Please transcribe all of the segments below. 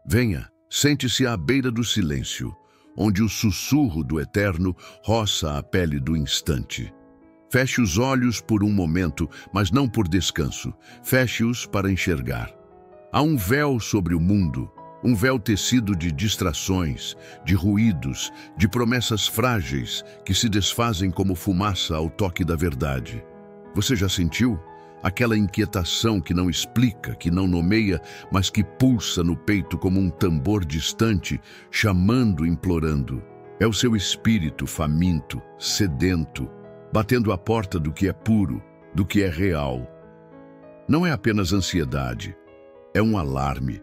Venha, sente-se à beira do silêncio, onde o sussurro do eterno roça a pele do instante. Feche os olhos por um momento, mas não por descanso. Feche-os para enxergar. Há um véu sobre o mundo, um véu tecido de distrações, de ruídos, de promessas frágeis que se desfazem como fumaça ao toque da verdade. Você já sentiu? Aquela inquietação que não explica, que não nomeia, mas que pulsa no peito como um tambor distante, chamando, implorando. É o seu espírito faminto, sedento, batendo à porta do que é puro, do que é real. Não é apenas ansiedade, é um alarme,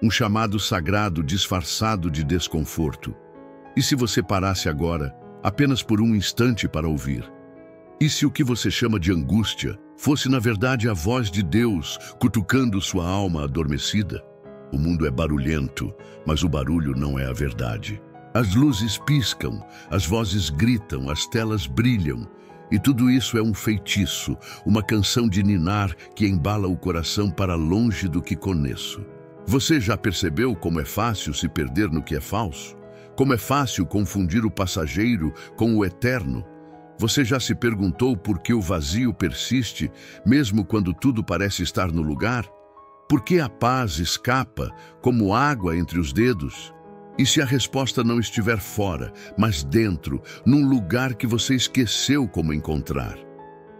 um chamado sagrado disfarçado de desconforto. E se você parasse agora, apenas por um instante para ouvir? E se o que você chama de angústia fosse na verdade a voz de Deus cutucando sua alma adormecida? O mundo é barulhento, mas o barulho não é a verdade. As luzes piscam, as vozes gritam, as telas brilham. E tudo isso é um feitiço, uma canção de ninar que embala o coração para longe do que conheço. Você já percebeu como é fácil se perder no que é falso? Como é fácil confundir o passageiro com o eterno? Você já se perguntou por que o vazio persiste, mesmo quando tudo parece estar no lugar? Por que a paz escapa como água entre os dedos? E se a resposta não estiver fora, mas dentro, num lugar que você esqueceu como encontrar?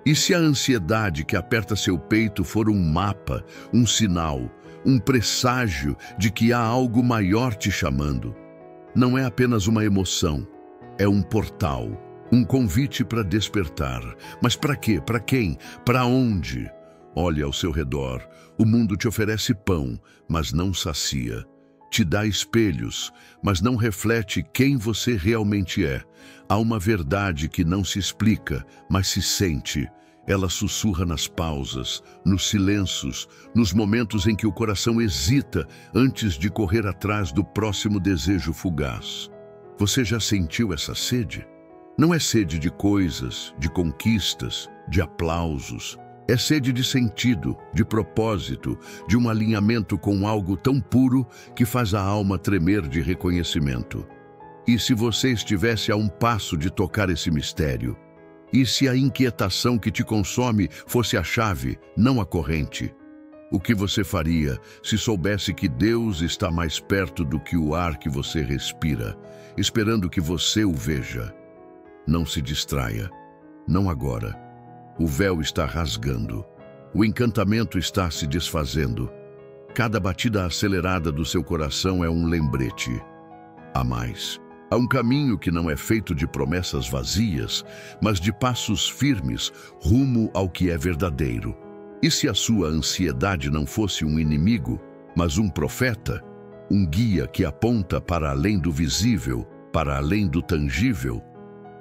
E se a ansiedade que aperta seu peito for um mapa, um sinal, um presságio de que há algo maior te chamando? Não é apenas uma emoção, é um portal, um convite para despertar. Mas para quê? Para quem? Para onde? Olhe ao seu redor, o mundo te oferece pão, mas não sacia. Te dá espelhos, mas não reflete quem você realmente é. Há uma verdade que não se explica, mas se sente. Ela sussurra nas pausas, nos silêncios, nos momentos em que o coração hesita antes de correr atrás do próximo desejo fugaz. Você já sentiu essa sede? Não é sede de coisas, de conquistas, de aplausos. É sede de sentido, de propósito, de um alinhamento com algo tão puro que faz a alma tremer de reconhecimento. E se você estivesse a um passo de tocar esse mistério? E se a inquietação que te consome fosse a chave, não a corrente? O que você faria se soubesse que Deus está mais perto do que o ar que você respira, esperando que você o veja? Não se distraia. Não agora. O véu está rasgando. O encantamento está se desfazendo. Cada batida acelerada do seu coração é um lembrete. Há mais. Há um caminho que não é feito de promessas vazias, mas de passos firmes rumo ao que é verdadeiro. E se a sua ansiedade não fosse um inimigo, mas um profeta, um guia que aponta para além do visível, para além do tangível?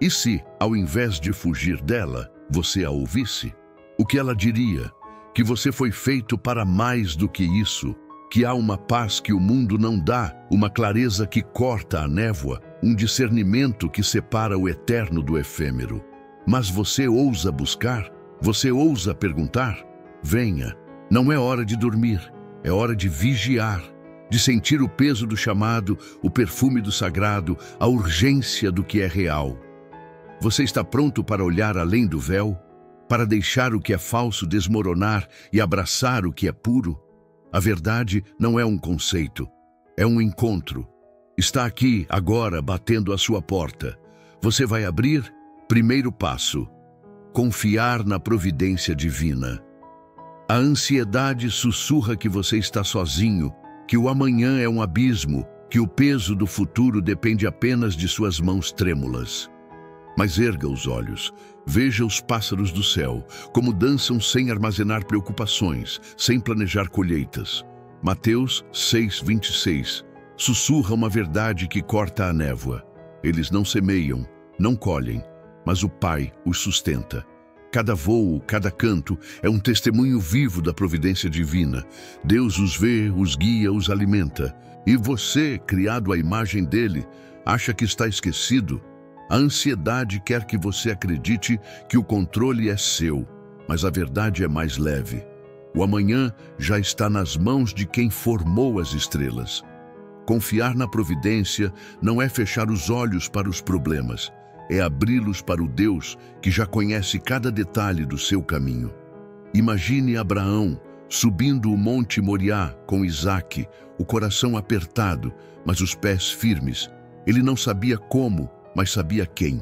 E se, ao invés de fugir dela, você a ouvisse? O que ela diria? Que você foi feito para mais do que isso, que há uma paz que o mundo não dá, uma clareza que corta a névoa, um discernimento que separa o eterno do efêmero. Mas você ousa buscar? Você ousa perguntar? Venha, não é hora de dormir, é hora de vigiar, de sentir o peso do chamado, o perfume do sagrado, a urgência do que é real. Você está pronto para olhar além do véu? Para deixar o que é falso desmoronar e abraçar o que é puro? A verdade não é um conceito, é um encontro. Está aqui, agora, batendo à sua porta. Você vai abrir? Primeiro passo: confiar na providência divina. A ansiedade sussurra que você está sozinho, que o amanhã é um abismo, que o peso do futuro depende apenas de suas mãos trêmulas. Mas erga os olhos, veja os pássaros do céu, como dançam sem armazenar preocupações, sem planejar colheitas. Mateus 6:26 sussurra uma verdade que corta a névoa. Eles não semeiam, não colhem, mas o Pai os sustenta. Cada voo, cada canto é um testemunho vivo da providência divina. Deus os vê, os guia, os alimenta. E você, criado à imagem dele, acha que está esquecido? A ansiedade quer que você acredite que o controle é seu, mas a verdade é mais leve. O amanhã já está nas mãos de quem formou as estrelas. Confiar na providência não é fechar os olhos para os problemas, é abri-los para o Deus que já conhece cada detalhe do seu caminho. Imagine Abraão subindo o Monte Moriá com Isaque, o coração apertado, mas os pés firmes. Ele não sabia como, mas sabia quem.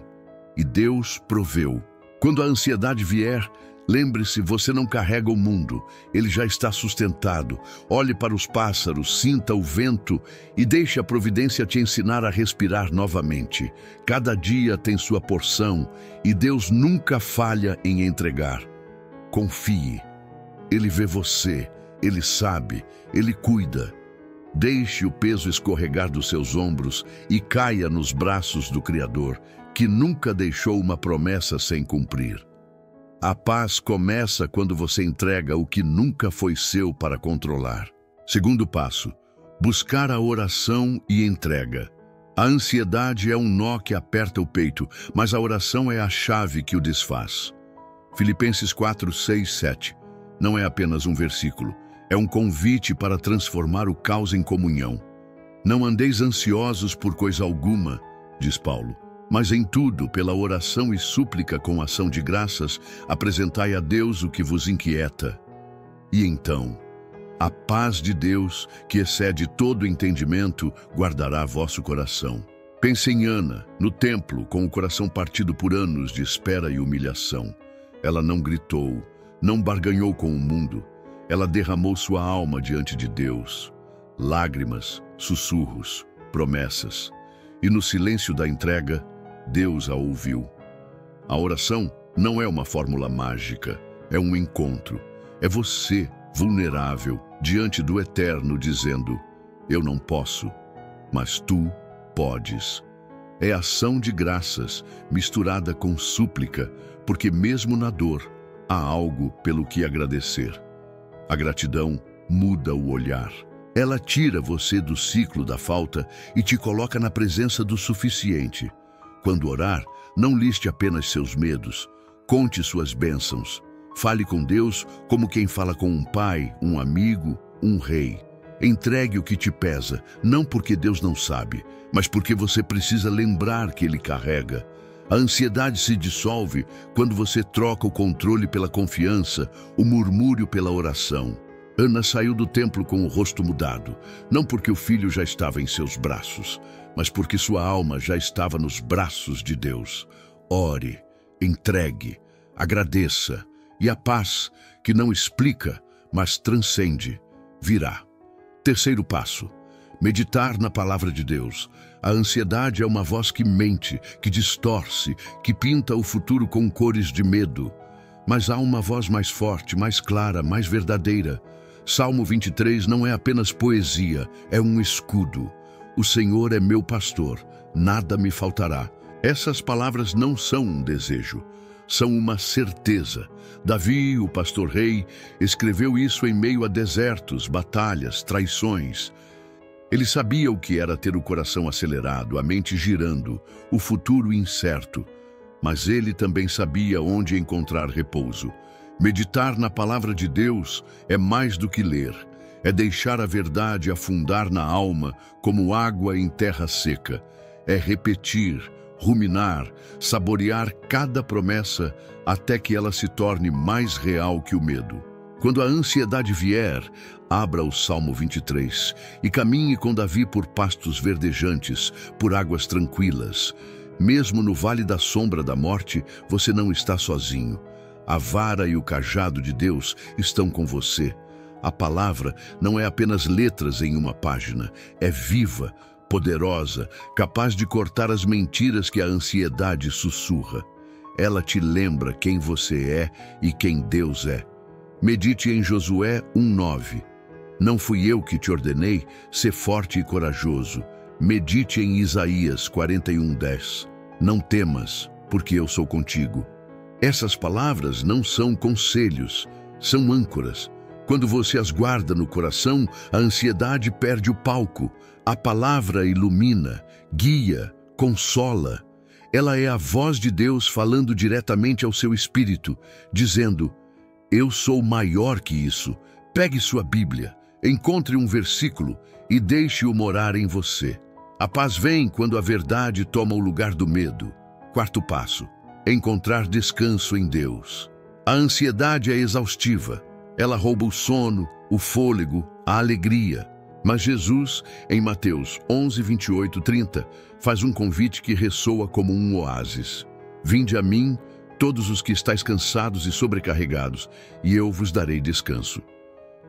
E Deus proveu. Quando a ansiedade vier, lembre-se, você não carrega o mundo, ele já está sustentado. Olhe para os pássaros, sinta o vento e deixe a providência te ensinar a respirar novamente. Cada dia tem sua porção e Deus nunca falha em entregar. Confie. Ele vê você, ele sabe, ele cuida. Deixe o peso escorregar dos seus ombros e caia nos braços do Criador, que nunca deixou uma promessa sem cumprir. A paz começa quando você entrega o que nunca foi seu para controlar. Segundo passo, buscar a oração e entrega. A ansiedade é um nó que aperta o peito, mas a oração é a chave que o desfaz. Filipenses 4, 6, 7. Não é apenas um versículo, é um convite para transformar o caos em comunhão. Não andeis ansiosos por coisa alguma, diz Paulo, mas em tudo, pela oração e súplica com ação de graças, apresentai a Deus o que vos inquieta. E então, a paz de Deus, que excede todo entendimento, guardará vosso coração. Pense em Ana, no templo, com o coração partido por anos de espera e humilhação. Ela não gritou, não barganhou com o mundo. Ela derramou sua alma diante de Deus. Lágrimas, sussurros, promessas. E no silêncio da entrega, Deus a ouviu. A oração não é uma fórmula mágica, é um encontro. É você, vulnerável, diante do Eterno, dizendo: eu não posso, mas tu podes. É ação de graças, misturada com súplica, porque mesmo na dor, há algo pelo que agradecer. A gratidão muda o olhar. Ela tira você do ciclo da falta e te coloca na presença do suficiente. Quando orar, não liste apenas seus medos, conte suas bênçãos. Fale com Deus como quem fala com um pai, um amigo, um rei. Entregue o que te pesa, não porque Deus não sabe, mas porque você precisa lembrar que Ele carrega. A ansiedade se dissolve quando você troca o controle pela confiança, o murmúrio pela oração. Ana saiu do templo com o rosto mudado, não porque o filho já estava em seus braços, mas porque sua alma já estava nos braços de Deus. Ore, entregue, agradeça, e a paz, que não explica, mas transcende, virá. Terceiro passo: meditar na palavra de Deus. A ansiedade é uma voz que mente, que distorce, que pinta o futuro com cores de medo. Mas há uma voz mais forte, mais clara, mais verdadeira. Salmo 23 não é apenas poesia, é um escudo. O Senhor é meu pastor, nada me faltará. Essas palavras não são um desejo, são uma certeza. Davi, o pastor-rei, escreveu isso em meio a desertos, batalhas, traições. Ele sabia o que era ter o coração acelerado, a mente girando, o futuro incerto. Mas ele também sabia onde encontrar repouso. Meditar na palavra de Deus é mais do que ler. É deixar a verdade afundar na alma como água em terra seca. É repetir, ruminar, saborear cada promessa até que ela se torne mais real que o medo. Quando a ansiedade vier, abra o Salmo 23 e caminhe com Davi por pastos verdejantes, por águas tranquilas. Mesmo no vale da sombra da morte, você não está sozinho. A vara e o cajado de Deus estão com você. A palavra não é apenas letras em uma página, é viva, poderosa, capaz de cortar as mentiras que a ansiedade sussurra. Ela te lembra quem você é e quem Deus é. Medite em Josué 1:9. Não fui eu que te ordenei, ser forte e corajoso. Medite em Isaías 41:10. Não temas, porque eu sou contigo. Essas palavras não são conselhos, são âncoras. Quando você as guarda no coração, a ansiedade perde o palco. A palavra ilumina, guia, consola. Ela é a voz de Deus falando diretamente ao seu espírito, dizendo: eu sou maior que isso. Pegue sua Bíblia. Encontre um versículo e deixe-o morar em você. A paz vem quando a verdade toma o lugar do medo. Quarto passo: encontrar descanso em Deus. A ansiedade é exaustiva. Ela rouba o sono, o fôlego, a alegria. Mas Jesus, em Mateus 11, 28, 30, faz um convite que ressoa como um oásis. Vinde a mim, todos os que estáis cansados e sobrecarregados, e eu vos darei descanso.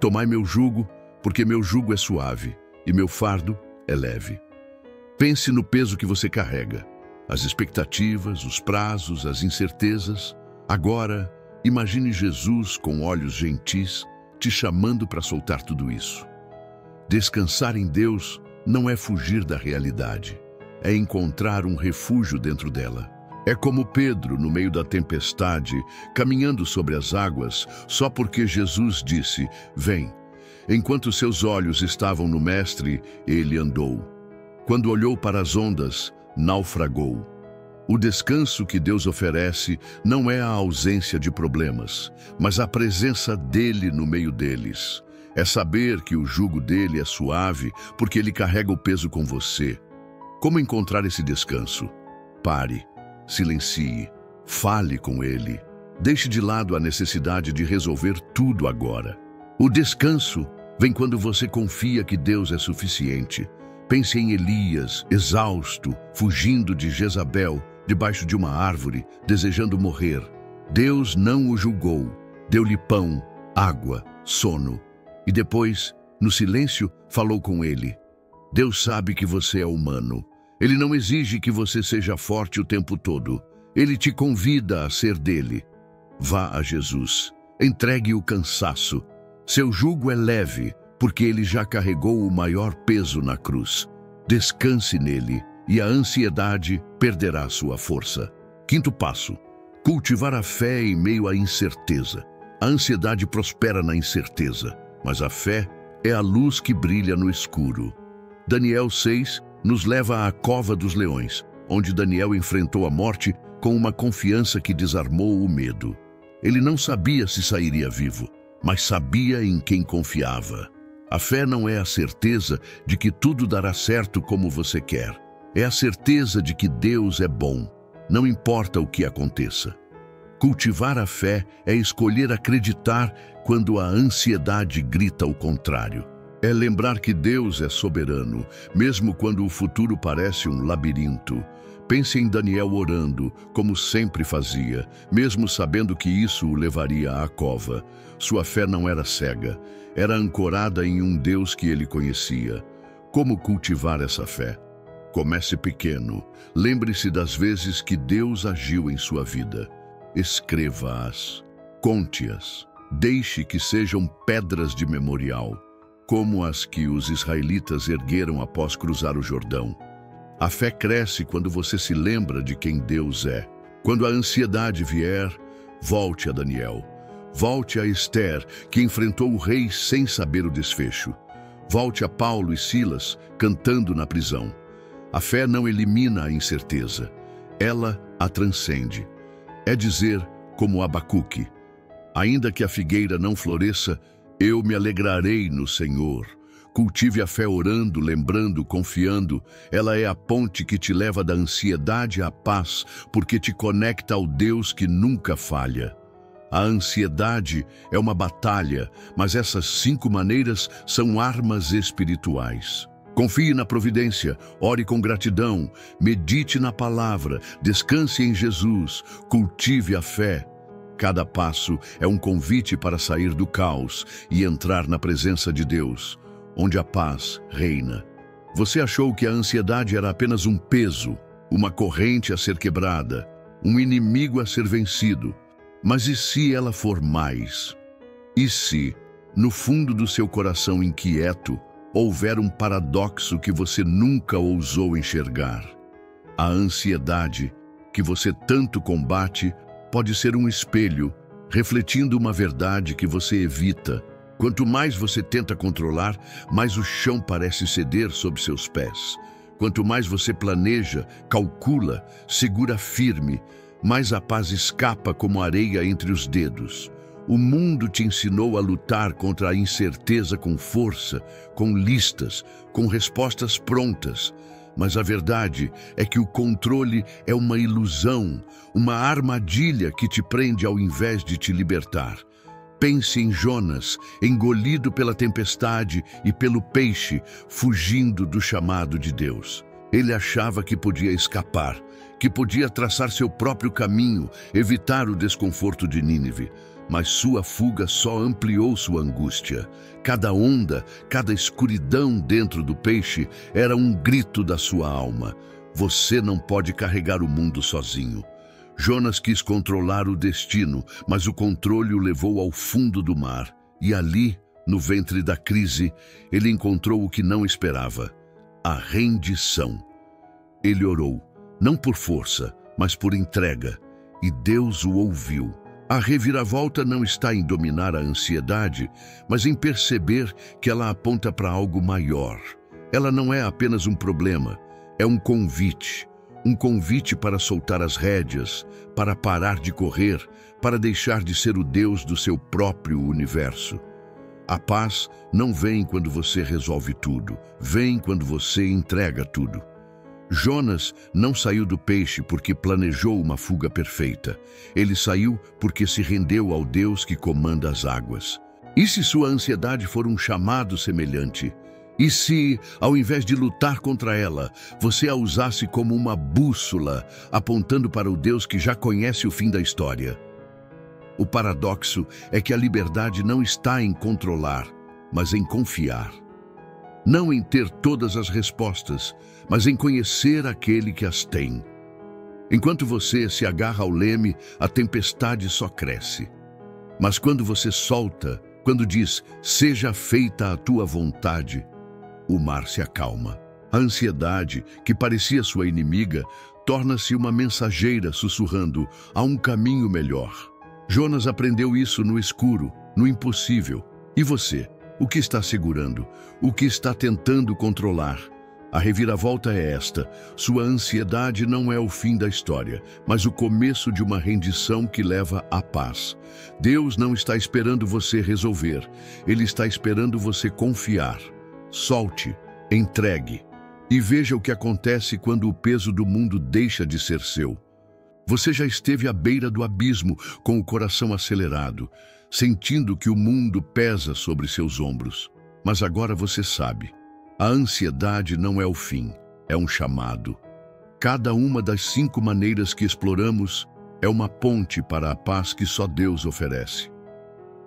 Tomai meu jugo, porque meu jugo é suave, e meu fardo é leve. Pense no peso que você carrega, as expectativas, os prazos, as incertezas. Agora, imagine Jesus com olhos gentis, te chamando para soltar tudo isso. Descansar em Deus não é fugir da realidade, é encontrar um refúgio dentro dela. É como Pedro no meio da tempestade, caminhando sobre as águas, só porque Jesus disse: vem. Enquanto seus olhos estavam no Mestre, ele andou. Quando olhou para as ondas, naufragou. O descanso que Deus oferece não é a ausência de problemas, mas a presença dele no meio deles. É saber que o jugo dele é suave, porque ele carrega o peso com você. Como encontrar esse descanso? Pare, silencie, fale com ele. Deixe de lado a necessidade de resolver tudo agora. O descanso vem quando você confia que Deus é suficiente. Pense em Elias, exausto, fugindo de Jezabel, debaixo de uma árvore, desejando morrer. Deus não o julgou, deu-lhe pão, água, sono. E depois, no silêncio, falou com ele. Deus sabe que você é humano. Ele não exige que você seja forte o tempo todo. Ele te convida a ser dele. Vá a Jesus. Entregue o cansaço. Seu jugo é leve, porque ele já carregou o maior peso na cruz. Descanse nele, e a ansiedade perderá sua força. Quinto passo: cultivar a fé em meio à incerteza. A ansiedade prospera na incerteza, mas a fé é a luz que brilha no escuro. Daniel 6 nos leva à cova dos leões, onde Daniel enfrentou a morte com uma confiança que desarmou o medo. Ele não sabia se sairia vivo, mas sabia em quem confiava. A fé não é a certeza de que tudo dará certo como você quer. É a certeza de que Deus é bom, não importa o que aconteça. Cultivar a fé é escolher acreditar quando a ansiedade grita o contrário. É lembrar que Deus é soberano, mesmo quando o futuro parece um labirinto. Pense em Daniel orando, como sempre fazia, mesmo sabendo que isso o levaria à cova. Sua fé não era cega, era ancorada em um Deus que ele conhecia. Como cultivar essa fé? Comece pequeno. Lembre-se das vezes que Deus agiu em sua vida. Escreva-as, conte-as, deixe que sejam pedras de memorial, como as que os israelitas ergueram após cruzar o Jordão. A fé cresce quando você se lembra de quem Deus é. Quando a ansiedade vier, volte a Daniel. Volte a Esther, que enfrentou o rei sem saber o desfecho. Volte a Paulo e Silas, cantando na prisão. A fé não elimina a incerteza, ela a transcende. É dizer, como Abacuque: ainda que a figueira não floresça, eu me alegrarei no Senhor. Cultive a fé orando, lembrando, confiando. Ela é a ponte que te leva da ansiedade à paz, porque te conecta ao Deus que nunca falha. A ansiedade é uma batalha, mas essas 5 maneiras são armas espirituais. Confie na providência, ore com gratidão, medite na palavra, descanse em Jesus, cultive a fé. Cada passo é um convite para sair do caos e entrar na presença de Deus, onde a paz reina. Você achou que a ansiedade era apenas um peso, uma corrente a ser quebrada, um inimigo a ser vencido. Mas e se ela for mais? E se, no fundo do seu coração inquieto, houver um paradoxo que você nunca ousou enxergar? A ansiedade, que você tanto combate, pode ser um espelho, refletindo uma verdade que você evita. Quanto mais você tenta controlar, mais o chão parece ceder sob seus pés. Quanto mais você planeja, calcula, segura firme, mais a paz escapa como areia entre os dedos. O mundo te ensinou a lutar contra a incerteza com força, com listas, com respostas prontas. Mas a verdade é que o controle é uma ilusão, uma armadilha que te prende ao invés de te libertar. Pense em Jonas, engolido pela tempestade e pelo peixe, fugindo do chamado de Deus. Ele achava que podia escapar, que podia traçar seu próprio caminho, evitar o desconforto de Nínive. Mas sua fuga só ampliou sua angústia. Cada onda, cada escuridão dentro do peixe era um grito da sua alma. Você não pode carregar o mundo sozinho. Jonas quis controlar o destino, mas o controle o levou ao fundo do mar. E ali, no ventre da crise, ele encontrou o que não esperava: a rendição. Ele orou, não por força, mas por entrega, e Deus o ouviu. A reviravolta não está em dominar a ansiedade, mas em perceber que ela aponta para algo maior. Ela não é apenas um problema, é um convite. Um convite para soltar as rédeas, para parar de correr, para deixar de ser o Deus do seu próprio universo. A paz não vem quando você resolve tudo, vem quando você entrega tudo. Jonas não saiu do peixe porque planejou uma fuga perfeita. Ele saiu porque se rendeu ao Deus que comanda as águas. E se sua ansiedade for um chamado semelhante? E se, ao invés de lutar contra ela, você a usasse como uma bússola, apontando para o Deus que já conhece o fim da história? O paradoxo é que a liberdade não está em controlar, mas em confiar. Não em ter todas as respostas, mas em conhecer aquele que as tem. Enquanto você se agarra ao leme, a tempestade só cresce. Mas quando você solta, quando diz, seja feita a tua vontade, o mar se acalma. A ansiedade, que parecia sua inimiga, torna-se uma mensageira sussurrando, há um caminho melhor. Jonas aprendeu isso no escuro, no impossível. E você? O que está segurando? O que está tentando controlar? A reviravolta é esta: sua ansiedade não é o fim da história, mas o começo de uma rendição que leva à paz. Deus não está esperando você resolver, Ele está esperando você confiar. Solte, entregue, e veja o que acontece quando o peso do mundo deixa de ser seu. Você já esteve à beira do abismo, com o coração acelerado, sentindo que o mundo pesa sobre seus ombros. Mas agora você sabe, a ansiedade não é o fim, é um chamado. Cada uma das 5 maneiras que exploramos é uma ponte para a paz que só Deus oferece.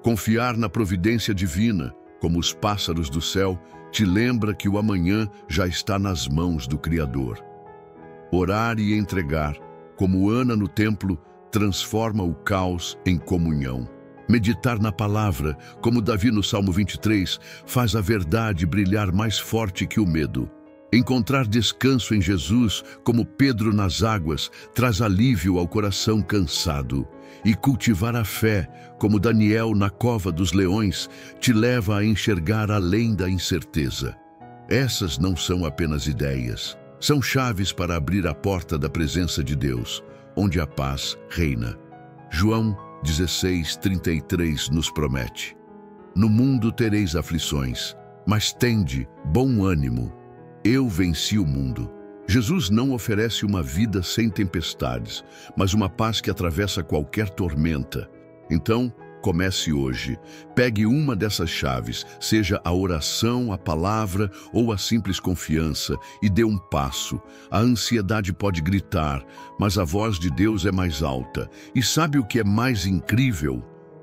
Confiar na providência divina, como os pássaros do céu, te lembra que o amanhã já está nas mãos do Criador. Orar e entregar, como Ana no templo, transforma o caos em comunhão. Meditar na palavra, como Davi no Salmo 23, faz a verdade brilhar mais forte que o medo. Encontrar descanso em Jesus, como Pedro nas águas, traz alívio ao coração cansado. E cultivar a fé, como Daniel na cova dos leões, te leva a enxergar além da incerteza. Essas não são apenas ideias, são chaves para abrir a porta da presença de Deus, onde a paz reina. João 16:33 nos promete: no mundo tereis aflições, mas tende bom ânimo. Eu venci o mundo. Jesus não oferece uma vida sem tempestades, mas uma paz que atravessa qualquer tormenta. Então, comece hoje. Pegue uma dessas chaves, seja a oração, a palavra ou a simples confiança, e dê um passo. A ansiedade pode gritar, mas a voz de Deus é mais alta. E sabe o que é mais incrível?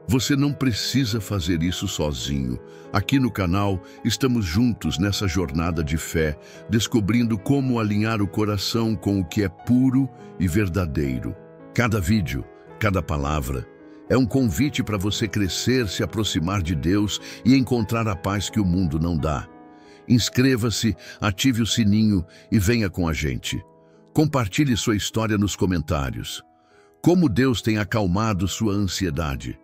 Você não precisa fazer isso sozinho. Aqui no canal, estamos juntos nessa jornada de fé, descobrindo como alinhar o coração com o que é puro e verdadeiro. Cada vídeo, cada palavra, é um convite para você crescer, se aproximar de Deus e encontrar a paz que o mundo não dá. Inscreva-se, ative o sininho e venha com a gente. Compartilhe sua história nos comentários. Como Deus tem acalmado sua ansiedade?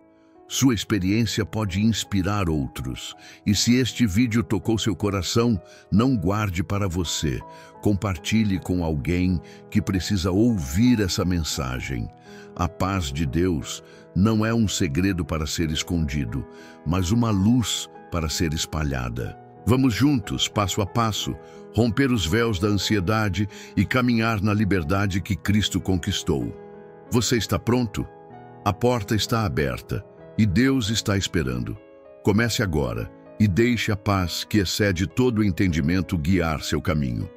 Sua experiência pode inspirar outros. E se este vídeo tocou seu coração, não guarde para você. Compartilhe com alguém que precisa ouvir essa mensagem. A paz de Deus não é um segredo para ser escondido, mas uma luz para ser espalhada. Vamos juntos, passo a passo, romper os véus da ansiedade e caminhar na liberdade que Cristo conquistou. Você está pronto? A porta está aberta e Deus está esperando. Comece agora e deixe a paz que excede todo o entendimento guiar seu caminho.